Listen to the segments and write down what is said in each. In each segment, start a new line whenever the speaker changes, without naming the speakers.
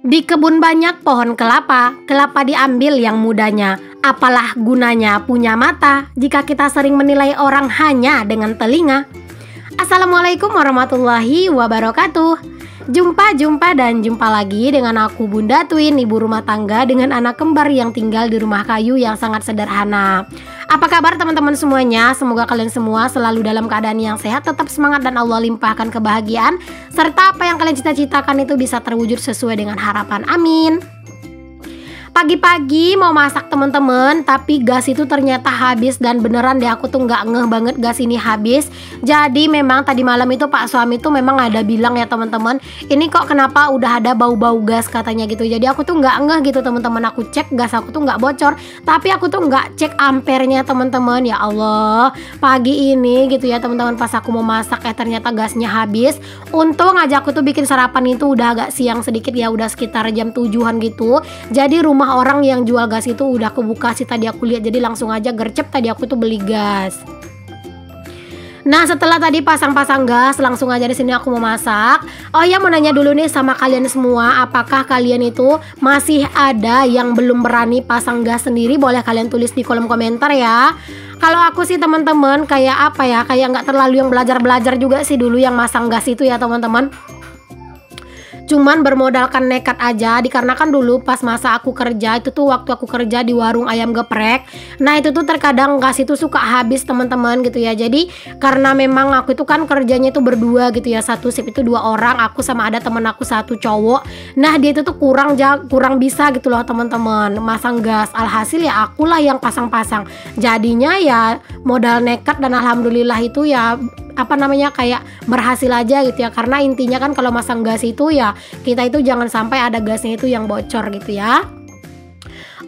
Di kebun banyak pohon kelapa, kelapa diambil yang mudanya. Apalah gunanya punya mata jika kita sering menilai orang hanya dengan telinga. Assalamualaikum warahmatullahi wabarakatuh. Jumpa lagi dengan aku Bunda Twin, ibu rumah tangga dengan anak kembar yang tinggal di rumah kayu yang sangat sederhana. Apa kabar teman-teman semuanya? Semoga kalian semua selalu dalam keadaan yang sehat, tetap semangat dan Allah limpahkan kebahagiaan, serta apa yang kalian cita-citakan itu bisa terwujud sesuai dengan harapan. Amin. Pagi-pagi mau masak teman-teman, tapi gas itu ternyata habis. Dan beneran deh, aku tuh nggak ngeh banget gas ini habis. Jadi memang tadi malam itu Pak suami tuh memang ada bilang ya teman-teman, ini kok kenapa udah ada bau-bau gas katanya gitu. Jadi aku tuh nggak ngeh gitu teman-teman. Aku cek gas aku tuh nggak bocor, tapi aku tuh nggak cek ampernya teman-teman. Ya Allah, pagi ini gitu ya teman-teman, pas aku mau masak ternyata gasnya habis. Untung aja aku tuh bikin sarapan itu udah agak siang sedikit ya, udah sekitar jam 7-an gitu. Jadi rumah orang yang jual gas itu udah kebuka sih tadi aku lihat, jadi langsung aja gercep tadi aku tuh beli gas. Nah setelah tadi pasang-pasang gas, langsung aja di sini aku mau masak. Oh ya, mau nanya dulu nih sama kalian semua, apakah kalian itu masih ada yang belum berani pasang gas sendiri? Boleh kalian tulis di kolom komentar ya. Kalau aku sih teman-teman kayak apa ya, kayak nggak terlalu yang belajar juga sih dulu yang masang gas itu ya teman-teman. Cuman bermodalkan nekat aja, dikarenakan dulu pas masa aku kerja itu tuh waktu aku kerja di warung ayam geprek. Nah itu tuh terkadang gas itu suka habis teman-teman gitu ya. Jadi karena memang aku itu kan kerjanya itu berdua gitu ya, satu shift itu 2 orang, aku sama ada temen aku satu cowok. Nah dia itu tuh kurang bisa gitu loh teman-teman masang gas. Alhasil ya akulah yang pasang-pasang. Jadinya ya modal nekat dan alhamdulillah itu ya apa namanya kayak berhasil aja gitu ya. Karena intinya kan kalau masang gas itu ya kita itu jangan sampai ada gasnya itu yang bocor gitu ya.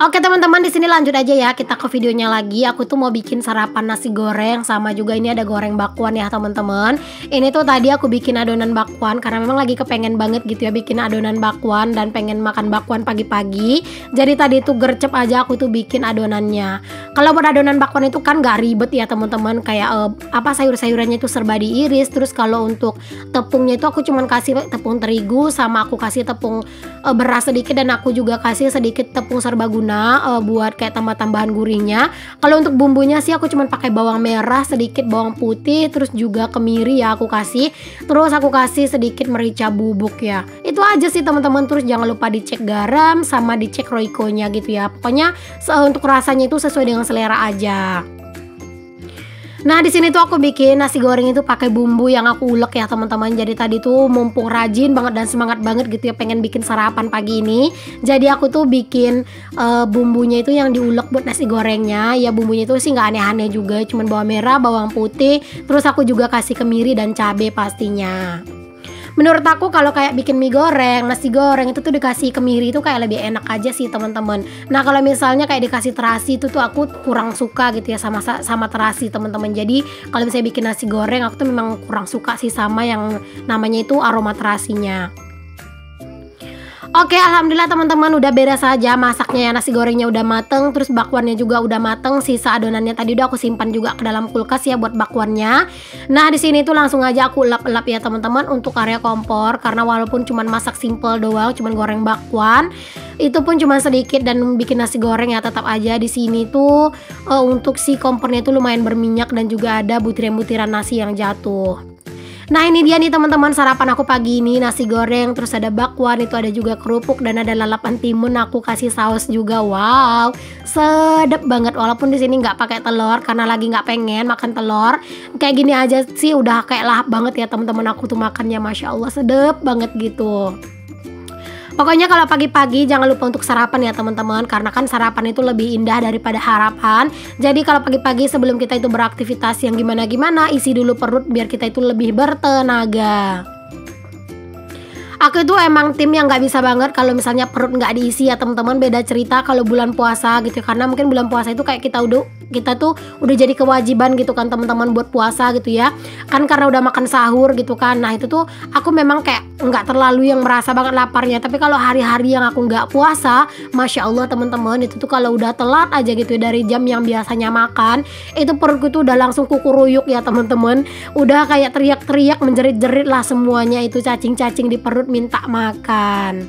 Oke teman-teman, di sini lanjut aja ya kita ke videonya lagi. Aku tuh mau bikin sarapan nasi goreng, sama juga ini ada goreng bakwan ya teman-teman. Ini tuh tadi aku bikin adonan bakwan karena memang lagi kepengen banget gitu ya bikin adonan bakwan dan pengen makan bakwan pagi-pagi. Jadi tadi tuh gercep aja aku tuh bikin adonannya. Kalau buat adonan bakwan itu kan gak ribet ya teman-teman, kayak apa sayur-sayurannya itu serba diiris. Terus kalau untuk tepungnya itu aku cuman kasih tepung terigu, sama aku kasih tepung beras sedikit, dan aku juga kasih sedikit tepung serbaguna buat kayak tambah-tambahan gurihnya. Kalau untuk bumbunya sih aku cuman pakai bawang merah, sedikit bawang putih, terus juga kemiri ya aku kasih. Terus aku kasih sedikit merica bubuk ya. Itu aja sih teman-teman. Terus jangan lupa dicek garam sama dicek royconya gitu ya. Pokoknya untuk rasanya itu sesuai dengan selera aja. Nah di sini tuh aku bikin nasi goreng itu pakai bumbu yang aku ulek ya teman-teman. Jadi tadi tuh mumpung rajin banget dan semangat banget gitu ya pengen bikin sarapan pagi ini. Jadi aku tuh bikin bumbunya itu yang diulek buat nasi gorengnya. Ya bumbunya itu sih nggak aneh-aneh juga, cuman bawang merah, bawang putih. Terus aku juga kasih kemiri dan cabai pastinya. Menurut aku kalau kayak bikin mie goreng, nasi goreng itu tuh dikasih kemiri itu kayak lebih enak aja sih teman-teman. Nah kalau misalnya kayak dikasih terasi itu tuh aku kurang suka gitu ya sama terasi teman-teman. Jadi kalau misalnya bikin nasi goreng aku tuh memang kurang suka sih sama yang namanya itu aroma terasinya. Oke, alhamdulillah teman-teman udah beres saja masaknya ya, nasi gorengnya udah mateng, terus bakwannya juga udah mateng. Sisa adonannya tadi udah aku simpan juga ke dalam kulkas ya buat bakwannya. Nah di sini tuh langsung aja aku elap-elap ya teman-teman untuk area kompor, karena walaupun cuman masak simple doang, cuman goreng bakwan, itu pun cuma sedikit dan bikin nasi goreng ya tetap aja di sini tuh untuk si kompornya itu lumayan berminyak dan juga ada butiran-butiran nasi yang jatuh. Nah ini dia nih teman-teman sarapan aku pagi ini, nasi goreng, terus ada bakwan, itu ada juga kerupuk dan ada lalapan timun. Aku kasih saus juga, wow, sedep banget. Walaupun di sini nggak pakai telur karena lagi nggak pengen makan telur. Kayak gini aja sih udah kayak lahap banget ya teman-teman, aku tuh makannya masya Allah sedep banget gitu. Pokoknya kalau pagi-pagi jangan lupa untuk sarapan ya teman-teman, karena kan sarapan itu lebih indah daripada harapan. Jadi kalau pagi-pagi sebelum kita itu beraktivitas yang gimana-gimana, isi dulu perut biar kita itu lebih bertenaga. Aku itu emang tim yang nggak bisa banget kalau misalnya perut nggak diisi ya teman-teman. Beda cerita kalau bulan puasa gitu, karena mungkin bulan puasa itu kayak kita tuh udah jadi kewajiban gitu kan teman-teman buat puasa gitu ya kan, karena udah makan sahur gitu kan. Nah itu tuh aku memang kayak nggak terlalu yang merasa banget laparnya. Tapi kalau hari-hari yang aku nggak puasa, masya Allah teman-teman, itu tuh kalau udah telat aja gitu dari jam yang biasanya makan, itu perutku tuh udah langsung kukuruyuk ya teman-teman. Udah kayak teriak-teriak, menjerit-jerit lah semuanya, itu cacing-cacing di perut minta makan.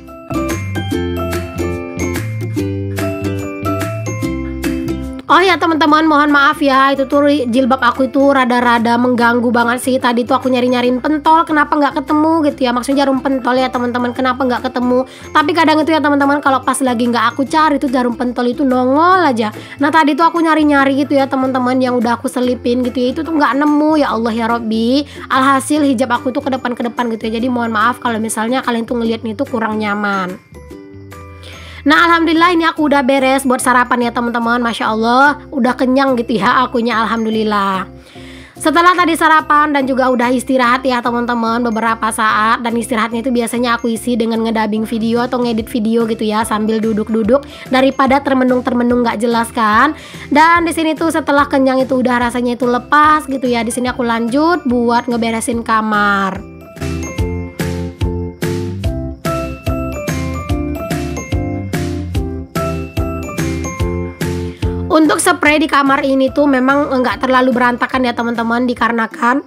Oh ya teman-teman, mohon maaf ya, itu tuh jilbab aku itu rada-rada mengganggu banget sih. Tadi tuh aku nyari-nyariin pentol, kenapa nggak ketemu gitu ya, maksudnya jarum pentol ya teman-teman, kenapa nggak ketemu. Tapi kadang itu ya teman-teman, kalau pas lagi nggak aku cari itu jarum pentol itu nongol aja. Nah tadi tuh aku nyari-nyari gitu ya teman-teman, yang udah aku selipin gitu ya, itu tuh nggak nemu. Ya Allah ya Robbi, alhasil hijab aku tuh ke depan gitu ya. Jadi mohon maaf kalau misalnya kalian tuh ngeliatnya itu kurang nyaman. Nah alhamdulillah ini aku udah beres buat sarapan ya teman-teman. Masya Allah udah kenyang gitu ya akunya, alhamdulillah. Setelah tadi sarapan dan juga udah istirahat ya teman-teman beberapa saat, dan istirahatnya itu biasanya aku isi dengan ngedabing video atau ngedit video gitu ya sambil duduk-duduk daripada termenung-termenung nggak jelas kan. Dan di sini tuh setelah kenyang itu udah rasanya itu lepas gitu ya. Di sini aku lanjut buat ngeberesin kamar. Untuk spray di kamar ini tuh memang nggak terlalu berantakan ya teman-teman, dikarenakan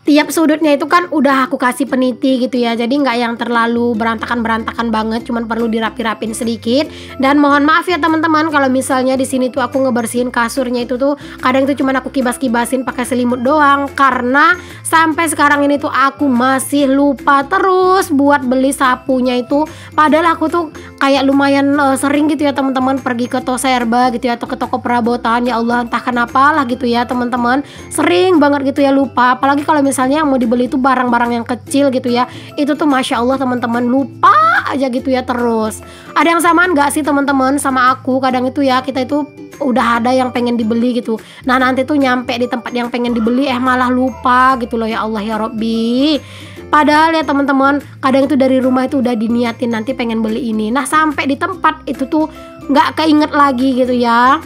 tiap sudutnya itu kan udah aku kasih peniti gitu ya. Jadi nggak yang terlalu berantakan banget, cuman perlu dirapi-rapin sedikit. Dan mohon maaf ya teman-teman kalau misalnya di sini tuh aku ngebersihin kasurnya itu tuh kadang itu cuman aku kibas-kibasin pakai selimut doang, karena sampai sekarang ini tuh aku masih lupa terus buat beli sapunya itu. Padahal aku tuh kayak lumayan sering gitu ya teman-teman pergi ke Toserba gitu ya, atau ke toko perabotan. Ya Allah entah kenapa lah gitu ya teman-teman, sering banget gitu ya lupa. Apalagi kalau misalnya yang mau dibeli itu barang-barang yang kecil gitu ya, itu tuh Masya Allah teman-teman, lupa aja gitu ya terus. Ada yang samaan gak sih teman-teman sama aku? Kadang itu ya kita itu udah ada yang pengen dibeli gitu, nah nanti tuh nyampe di tempat yang pengen dibeli malah lupa gitu loh. Ya Allah ya Robbi, padahal ya teman-teman kadang itu dari rumah itu udah diniatin nanti pengen beli ini, nah sampai di tempat itu tuh nggak keinget lagi gitu ya.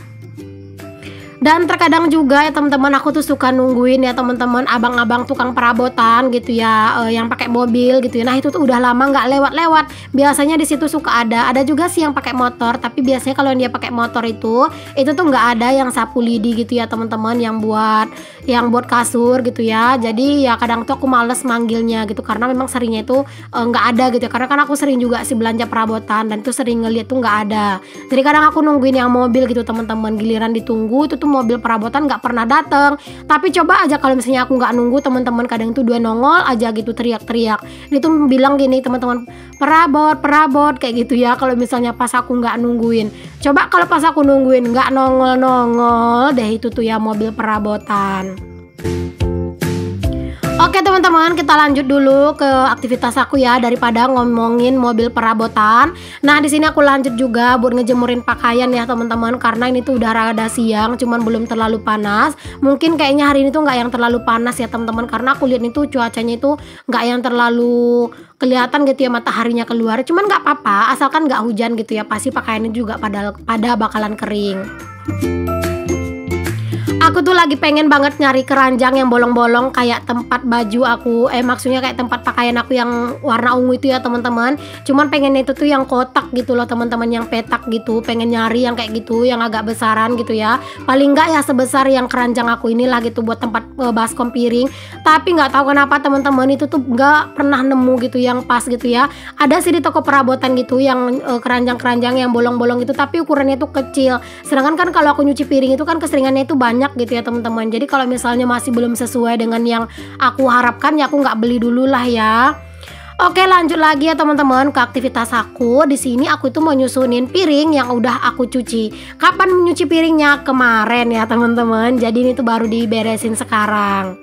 Dan terkadang juga ya teman-teman aku tuh suka nungguin ya teman-teman abang-abang tukang perabotan gitu ya, yang pakai mobil gitu ya. Nah itu tuh udah lama nggak lewat-lewat. Biasanya di situ suka ada juga sih yang pakai motor, tapi biasanya kalau dia pakai motor itu tuh nggak ada yang sapu lidi gitu ya teman-teman, yang buat kasur gitu ya. Jadi ya kadang tuh aku males manggilnya gitu, karena memang seringnya itu nggak ada gitu ya. Karena kan aku sering juga sih belanja perabotan dan tuh sering ngeliat tuh nggak ada. Jadi kadang aku nungguin yang mobil gitu teman-teman, giliran ditunggu itu tuh mobil perabotan nggak pernah datang. Tapi coba aja kalau misalnya aku nggak nunggu teman-teman, kadang itu dua nongol aja gitu teriak-teriak. Dia tuh bilang gini teman-teman, perabot kayak gitu ya. Kalau misalnya pas aku nggak nungguin, coba kalau pas aku nungguin nggak nongol deh itu tuh ya mobil perabotan. Oke teman-teman, kita lanjut dulu ke aktivitas aku ya, daripada ngomongin mobil perabotan. Nah di sini aku lanjut juga buat ngejemurin pakaian ya teman-teman, karena ini tuh udah rada siang, cuman belum terlalu panas. Mungkin kayaknya hari ini tuh nggak yang terlalu panas ya teman-teman, karena aku lihat itu cuacanya itu nggak yang terlalu kelihatan gitu ya mataharinya keluar. Cuman nggak apa-apa, asalkan nggak hujan gitu ya, pasti pakaiannya juga pada bakalan kering. Aku tuh lagi pengen banget nyari keranjang yang bolong-bolong kayak tempat baju aku, maksudnya kayak tempat pakaian aku yang warna ungu itu ya teman-teman. Cuman pengen itu tuh yang kotak gitu loh teman-teman, yang petak gitu. Pengen nyari yang kayak gitu, yang agak besaran gitu ya. Paling enggak ya sebesar yang keranjang aku inilah gitu, buat tempat baskom piring. Tapi nggak tahu kenapa teman-teman, itu tuh nggak pernah nemu gitu yang pas gitu ya. Ada sih di toko perabotan gitu yang keranjang-keranjang yang bolong-bolong gitu, tapi ukurannya tuh kecil. Sedangkan kan kalau aku nyuci piring itu kan keseringannya itu banyak gitu ya teman-teman. Jadi kalau misalnya masih belum sesuai dengan yang aku harapkan ya aku nggak beli dulu lah ya. Oke lanjut lagi ya teman-teman ke aktivitas aku. Di sini aku itu mau nyusunin piring yang udah aku cuci. Kapan nyuci piringnya? Kemarin ya teman-teman. Jadi ini tuh baru diberesin sekarang.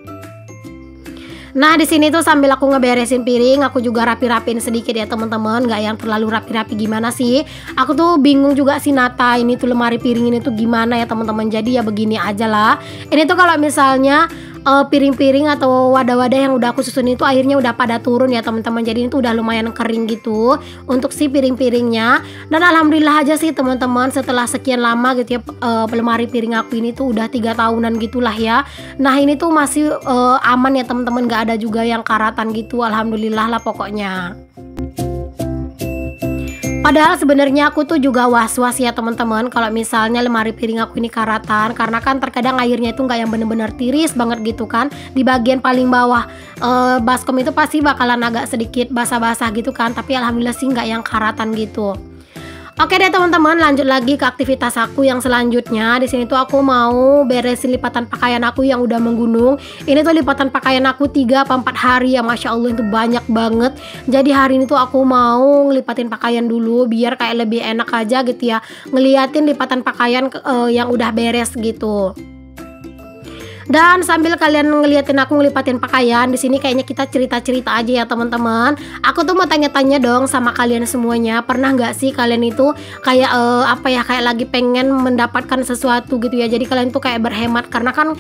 Nah di sini tuh sambil aku ngeberesin piring, aku juga rapi-rapin sedikit ya teman-teman, nggak yang terlalu rapi-rapi gimana sih. Aku tuh bingung juga sih nata ini tuh lemari piring ini tuh gimana ya teman-teman. Jadi ya begini aja lah. Ini tuh kalau misalnya piring-piring atau wadah-wadah yang udah aku susun itu akhirnya udah pada turun ya teman-teman. Jadi itu udah lumayan kering gitu untuk si piring-piringnya. Dan alhamdulillah aja sih teman-teman, setelah sekian lama gitu ya lemari piring aku ini tuh udah 3 tahunan gitulah ya. Nah ini tuh masih aman ya teman-teman, nggak ada juga yang karatan gitu, alhamdulillah lah pokoknya. Padahal sebenarnya aku tuh juga was-was ya teman-teman kalau misalnya lemari piring aku ini karatan, karena kan terkadang airnya itu nggak yang bener-bener tiris banget gitu kan. Di bagian paling bawah baskom itu pasti bakalan agak sedikit basah-basah gitu kan, tapi alhamdulillah sih nggak yang karatan gitu. Oke deh teman-teman, lanjut lagi ke aktivitas aku yang selanjutnya. Di sini tuh aku mau beresin lipatan pakaian aku yang udah menggunung. Ini tuh lipatan pakaian aku 3 apa 4 hari ya, Masya Allah itu banyak banget. Jadi hari ini tuh aku mau ngelipatin pakaian dulu biar kayak lebih enak aja gitu ya, ngeliatin lipatan pakaian yang udah beres gitu. Dan sambil kalian ngeliatin aku ngelipatin pakaian, di sini kayaknya kita cerita-cerita aja ya teman-teman. Aku tuh mau tanya-tanya dong sama kalian semuanya, pernah nggak sih kalian itu kayak kayak lagi pengen mendapatkan sesuatu gitu ya. Jadi kalian tuh kayak berhemat karena kan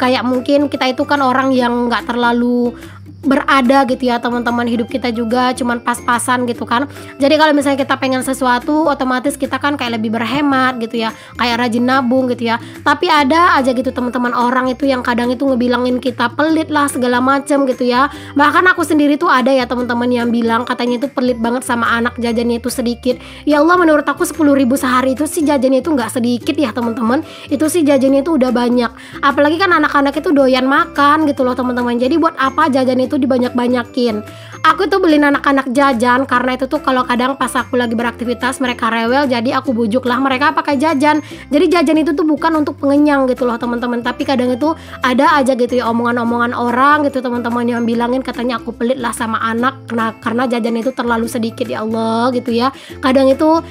kayak mungkin kita itu kan orang yang nggak terlalu berada gitu ya teman-teman, hidup kita juga cuman pas-pasan gitu kan. Jadi kalau misalnya kita pengen sesuatu, otomatis kita kan kayak lebih berhemat gitu ya, kayak rajin nabung gitu ya. Tapi ada aja gitu teman-teman orang itu yang kadang itu ngebilangin kita pelit lah segala macem gitu ya. Bahkan aku sendiri tuh ada ya teman-teman yang bilang katanya itu pelit banget sama anak, jajannya itu sedikit. Ya Allah, menurut aku 10.000 sehari itu sih jajannya itu nggak sedikit ya teman-teman. Itu sih jajannya itu udah banyak. Apalagi kan anak-anak itu doyan makan gitu loh teman-teman. Jadi buat apa jajannya itu dibanyak-banyakin? Aku tuh beliin anak-anak jajan karena itu tuh kalau kadang pas aku lagi beraktivitas mereka rewel, jadi aku bujuk lah mereka pakai jajan. Jadi jajan itu tuh bukan untuk pengenyang gitu loh teman-teman, tapi kadang itu ada aja gitu ya omongan-omongan orang gitu teman-teman yang bilangin katanya aku pelit lah sama anak karena jajan itu terlalu sedikit ya Allah gitu ya. Kadang itu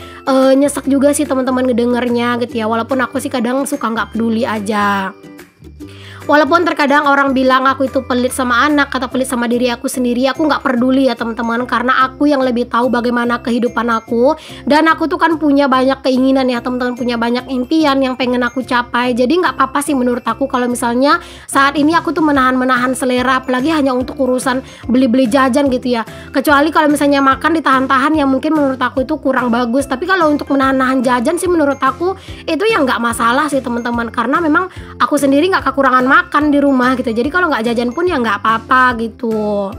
nyesek juga sih teman-teman ngedengernya gitu ya, walaupun aku sih kadang suka nggak peduli aja. Walaupun terkadang orang bilang aku itu pelit sama anak atau pelit sama diri aku sendiri, aku nggak peduli ya teman-teman, karena aku yang lebih tahu bagaimana kehidupan aku. Dan aku tuh kan punya banyak keinginan ya teman-teman, punya banyak impian yang pengen aku capai. Jadi nggak apa-apa sih menurut aku kalau misalnya saat ini aku tuh menahan-menahan selera, apalagi hanya untuk urusan beli-beli jajan gitu ya. Kecuali kalau misalnya makan ditahan-tahan yang mungkin menurut aku itu kurang bagus. Tapi kalau untuk menahan-nahan jajan sih menurut aku itu ya nggak masalah sih teman-teman, karena memang aku sendiri nggak kekurangan makan di rumah gitu. Jadi kalau nggak jajan pun ya nggak apa-apa gitu.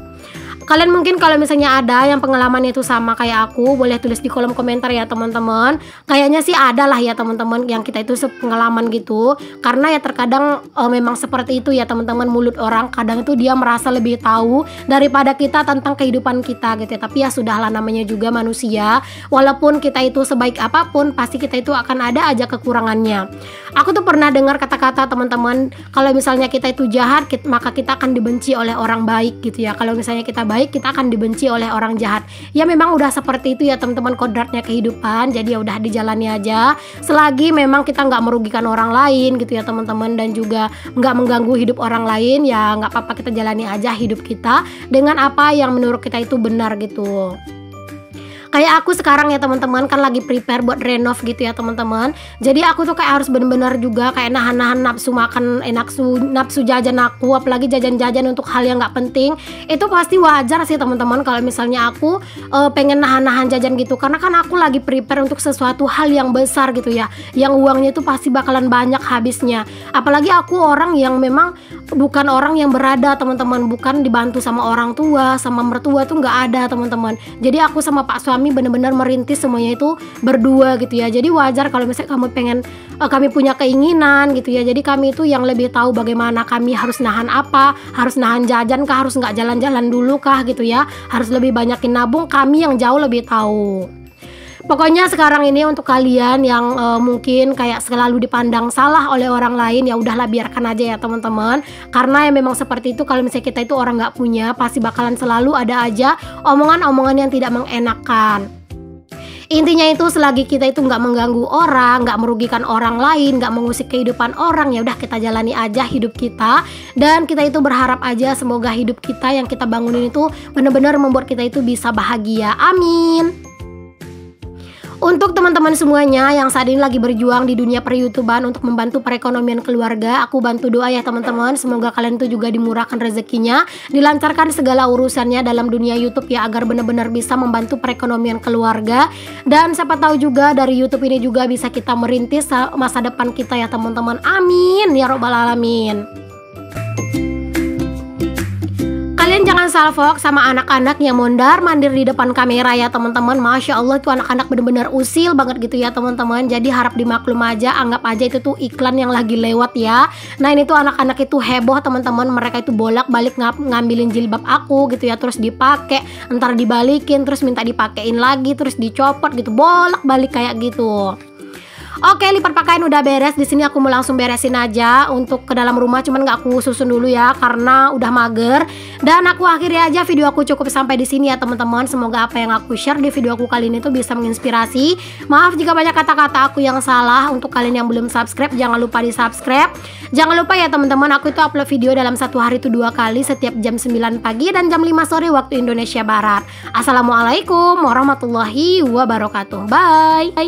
Kalian mungkin kalau misalnya ada yang pengalaman itu sama kayak aku, boleh tulis di kolom komentar ya teman-teman. Kayaknya sih ada lah ya teman-teman yang kita itu sepengalaman gitu. Karena ya terkadang memang seperti itu ya teman-teman, mulut orang kadang itu dia merasa lebih tahu daripada kita tentang kehidupan kita gitu ya. Tapi ya sudahlah, namanya juga manusia. Walaupun kita itu sebaik apapun, pasti kita itu akan ada aja kekurangannya. Aku tuh pernah dengar kata-kata teman-teman, kalau misalnya kita itu jahat, maka kita akan dibenci oleh orang baik gitu ya. Kalau misalnya kita baik, kita akan dibenci oleh orang jahat. Ya memang udah seperti itu ya teman-teman, kodratnya kehidupan. Jadi ya udah dijalani aja. Selagi memang kita nggak merugikan orang lain gitu ya teman-teman, dan juga nggak mengganggu hidup orang lain, ya nggak apa-apa, kita jalani aja hidup kita dengan apa yang menurut kita itu benar gitu. Kayak aku sekarang ya teman-teman kan lagi prepare buat renov gitu ya teman-teman. Jadi aku tuh kayak harus bener-bener juga kayak nahan-nahan nafsu makan, nafsu jajan aku, apalagi jajan-jajan untuk hal yang nggak penting. Itu pasti wajar sih teman-teman kalau misalnya aku pengen nahan-nahan jajan gitu, karena kan aku lagi prepare untuk sesuatu hal yang besar gitu ya, yang uangnya itu pasti bakalan banyak habisnya. Apalagi aku orang yang memang bukan orang yang berada teman-teman, bukan dibantu sama orang tua, sama mertua tuh nggak ada teman-teman. Jadi aku sama Pak Suami benar-benar merintis semuanya itu berdua gitu ya. Jadi wajar kalau misalnya kamu pengen, kami punya keinginan gitu ya. Jadi kami itu yang lebih tahu bagaimana kami harus nahan apa, harus nahan jajan kah, harus nggak jalan-jalan dulu kah gitu ya, harus lebih banyakin nabung, kami yang jauh lebih tahu. Pokoknya sekarang ini untuk kalian yang mungkin kayak selalu dipandang salah oleh orang lain, ya udahlah biarkan aja ya teman-teman. Karena ya memang seperti itu, kalau misalnya kita itu orang nggak punya, pasti bakalan selalu ada aja omongan-omongan yang tidak mengenakan. Intinya itu selagi kita itu nggak mengganggu orang, nggak merugikan orang lain, nggak mengusik kehidupan orang, ya udah kita jalani aja hidup kita. Dan kita itu berharap aja semoga hidup kita yang kita bangunin itu benar-benar membuat kita itu bisa bahagia. Amin. Untuk teman-teman semuanya yang saat ini lagi berjuang di dunia per-YouTuban untuk membantu perekonomian keluarga, aku bantu doa ya teman-teman. Semoga kalian itu juga dimurahkan rezekinya, dilancarkan segala urusannya dalam dunia YouTube ya, agar benar-benar bisa membantu perekonomian keluarga. Dan siapa tahu juga dari YouTube ini juga bisa kita merintis masa depan kita ya teman-teman. Amin ya robbal alamin. Kalian Kalian jangan salfok sama anak-anak yang mondar-mandir di depan kamera ya teman-teman. Masya Allah tuh anak-anak bener-bener usil banget gitu ya teman-teman. Jadi harap dimaklum aja, anggap aja itu tuh iklan yang lagi lewat ya. Nah ini tuh anak-anak itu heboh teman-teman. Mereka itu bolak-balik ngambilin jilbab aku gitu ya, terus dipakai, ntar dibalikin, terus minta dipakein lagi, terus dicopot gitu, bolak-balik kayak gitu. Oke, lipat pakaian udah beres. Di sini aku mau langsung beresin aja untuk ke dalam rumah, cuman nggak aku susun dulu ya karena udah mager. Dan aku akhiri aja video aku cukup sampai di sini ya teman-teman. Semoga apa yang aku share di video aku kali ini tuh bisa menginspirasi. Maaf jika banyak kata-kata aku yang salah. Untuk kalian yang belum subscribe, jangan lupa di subscribe. Jangan lupa ya teman-teman, aku itu upload video dalam satu hari itu 2 kali, setiap jam 9 pagi dan jam 5 sore waktu Indonesia Barat. Assalamualaikum warahmatullahi wabarakatuh. Bye.